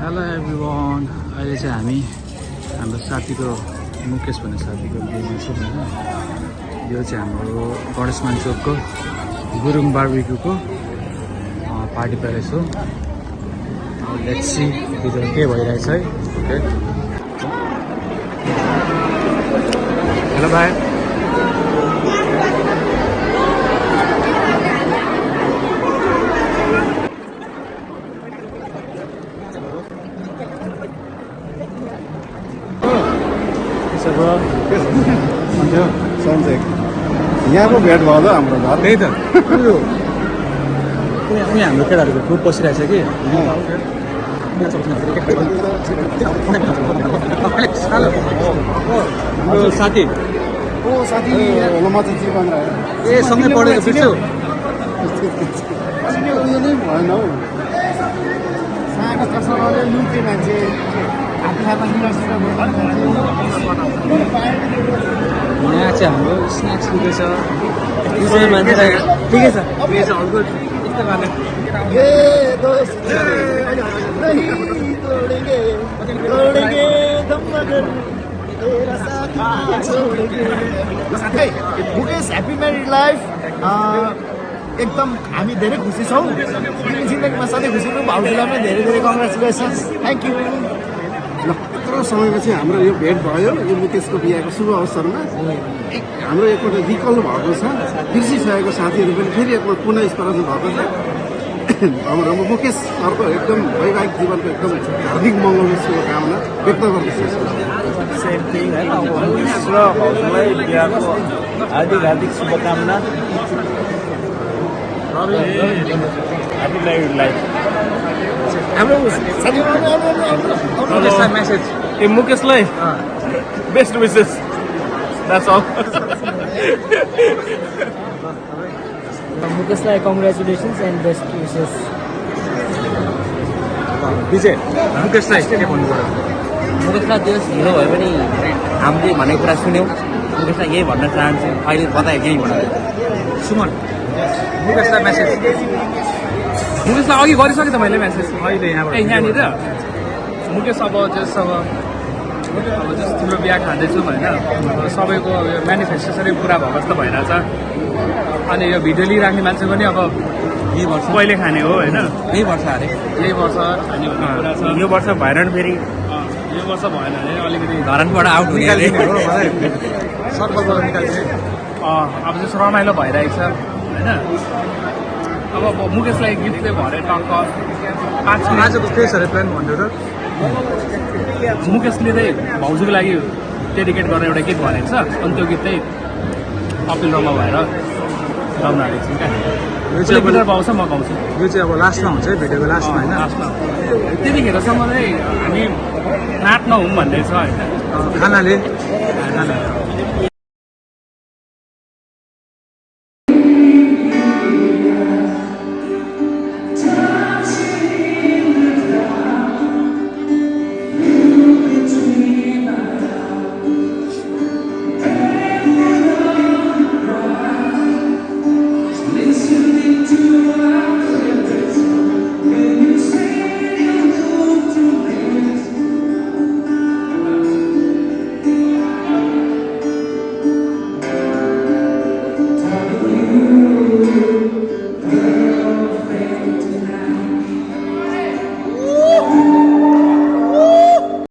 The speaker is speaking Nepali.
हेलो एभ्रिवान, अहिले चाहिँ हामी हाम्रो साथीको मुकेश भन्ने साथीको बिहेमा छौँ होइन। यो चाहिँ हाम्रो गणेशमान चोकको गुरुङ बार्बिक्यूको पार्टी प्यालेस हो। लेट्स सी भित्र के भइरहेछ है। ओके, हेलो भाइ। यहाँको भेट भयो त हाम्रो घर। त्यही त उनी हाम्रो केटाहरूको ग्रुप बसिरहेछ कि साथी। ओ साथी, म चाहिँ जीवन राय। ए सँगै पढेको बिर्स्यौ? उयो नै भएन हौ, सानो कसरले लुटे मान्छे। यहाँ चाहिँ हाम्रो स्न्याक्स लुकेछ। ठिकै छ, अर्को ये दोस्त नहीं तोड़ेंगे, तोड़ेंगे दम मगर तेरा साथ छोड़ेंगे। Mukesh happy married life. एकदम हामी धेरै खुसी छौँ। तिमी जिन्दगीमा सधैँ खुसी हुनु। भाउजूलाई पनि धेरै धेरै कङ्ग्रेचुलेसन्स। Thank you. ल, यत्रो समयपछि हाम्रो यो भेट भयो यो मुकेशको बिहाको शुभ अवसरमा। हाम्रो एकपल्ट रिकल भएको छ, बिर्सिसकेको साथीहरू पनि फेरि एकपल्ट पुनः स्मरण भएको छ। हाम्रो मुकेश सरको एकदम वैवाहिक जीवनको एकदम हार्दिक मङ्गल शुभकामना व्यक्त गर्दछु। सेम थिङ है, मुकेश र भाउजूलाई बिहाको हार्दिक हार्दिक शुभकामना। Happy married life. हाम्रो मेसेज ए मुकेशलाई बेस्ट विसेस, द्याट्स अल। मुकेशलाई congratulations and best wishes. Vijay मुकेशलाई के भन्नु पर्यो? मुकेशलाई देश हिरो भयो भने हामीले भनेको कुरा सुन्यौँ। मुकेशलाई यही भन्न चाहन्छु, अहिले बतायो यही भनेर। सुमन मुकेशलाई मेसेज। मुकेशलाई अघि गरिसकेँ त मैले मेसेज। अहिले यहाँबाट यहाँनिर मुकेश अब जस तिम्रो बिहा खाँदैछौँ होइन, सबैको मेनिफेस्टेसनै पुरा भएको जस्तो भइरहेछ। अनि यो भिडियो लिइराख्ने मान्छे पनि अब यही वर्ष कहिले खाने हो होइन, यही वर्ष अरे यही वर्ष खाने भन्ने कुरा छ। यो वर्ष भएन फेरि यो वर्ष भएन भने अलिकति धरानबाट आउट हुने अरे। सर्कलबाट निकाल्छ। अब जस्तो रमाइलो भइरहेको छ होइन। अब मुकेशलाई गिफ्टले भरे टक्क 5 मिनट आजको के छ अरे प्लान भन्नु त? मुकेशले चाहिँ भाउजूको लागि डेडिकेट गरेर एउटा गीत भनेको छ। अनि त्यो गीत चाहिँ कपिल रमा भएर गाउन हालेको छौँ क्या। यो चाहिँ अब गिटार पाउँछ, म गाउँछु यो चाहिँ अब लास्टमा हुन्छ है, भिडियोको लास्टमा होइन। लास्टमा। त्यतिखेरसम्म चाहिँ हामी नाच्न हौँ भन्ने छ होइन। खानाले